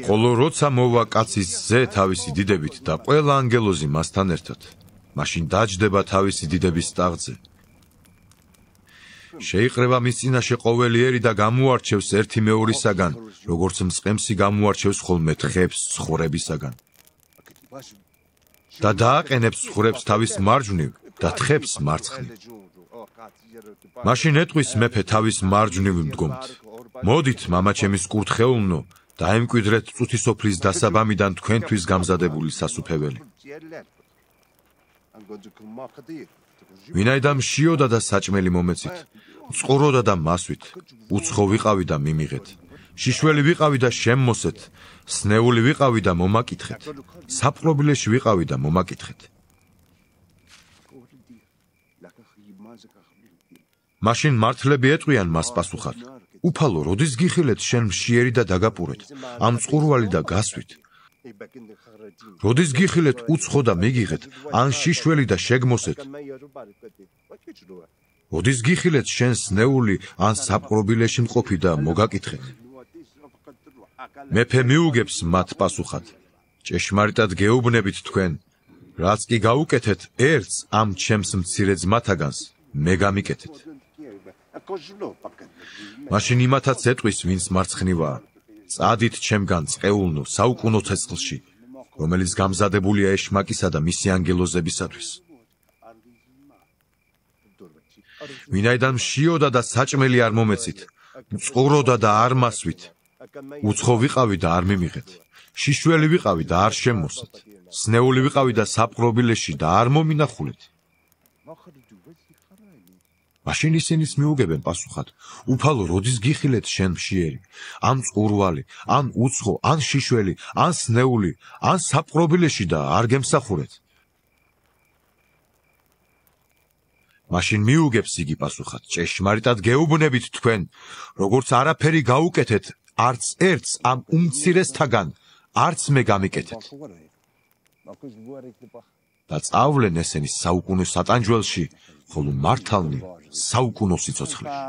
ხოლო როცა მოვა კაცის ზე თავისი დიდებით და ყველა ანგელოზი მასთან ერთად, მაშინ დაჯდება თავისი დიდების ტახტზე. შეიყრება მის წინაშე ყოველი და გამოარჩევს ერთი მეორისაგან, როგორც მწყემსი გამოარჩევს ხოლმე თხებს ცხვრებისაგან. და დააყენებს ცხვრებს თავის მარჯვნივ და თხებს მარცხნივ. მაშინ ეტყვის მეფე თავის მარჯვნივ მდგომთ: მოდით, მამაჩემის კურთხეულნო, დაემკვიდრეთ წუთისოფლის დასაბამიდან თქვენთვის გამზადებული სასუფეველი. ვინაიდან მშიოდა და საჭმელი მომეცით, წყუროდა და მასვით, უცხო ვიყავი და მიმიღეთ, შიშველი ვიყავი და შემმოსეთ, სნეული ვიყავი და მომაკითხეთ, საპყრობილეში ვიყავი და მომაკითხეთ. მაშინ მართლები ეტყვიან მას პასუხად: უფალო, როდის გიხილეთ შენ მშიერი და დაგაპურეთ, ამ წყურვალი და გასვით? როდის გიხილეთ უცხო და მიგიღეთ, ან შიშველი და შეგმოსეთ? როდის გიხილეთ შენ სნეული, ან საპყრობილეში მყოფი და მოგაკითხეთ? მეფე მიუგებს მათ პასუხად: ჭეშმარიტად გეუბნებით თქვენ, რაც კი გაუკეთეთ ერთს ამ ჩემს მცირე ძმათაგანს, მე გამიკეთეთ. მაშინ იმათაც ეტყვის, ვინც მარცხნივაა: წადით ჩემგან წყეულნო საუკუნო ცეცხლში, რომელიც გამზადებულია ეშმაკისა და მისი ანგელოზებისათვის. ვინაიდან მშიოდა და საჭმელი არ მომეცით, წყუროდა და არ მასვით, უცხო ვიყავი და არ მიმიღეთ, შიშველი ვიყავი და არ შემმოსეთ, სნეული ვიყავი და საპყრობილეში და არ მომინახულეთ. მაშინ ისინიც მიუგებენ პასუხად: უფალო, როდის გიხილეთ შენ მშიერი, ან წყურვალი, ან უცხო, ან შიშველი, ან სნეული, ან საპყრობილეში და არ გემსახურეთ? მაშინ მიუგებს იგი პასუხად: ჭეშმარიტად გეუბნებით თქვენ, როგორც არაფერი გაუკეთეთ არც ერთს ამ უმცირესთაგან, არც მე გამიკეთეთ. და წავლენ ესენი საუკუნო სატანჯველში, ხოლო მართალნი საუკუნო სიცოცხლეში.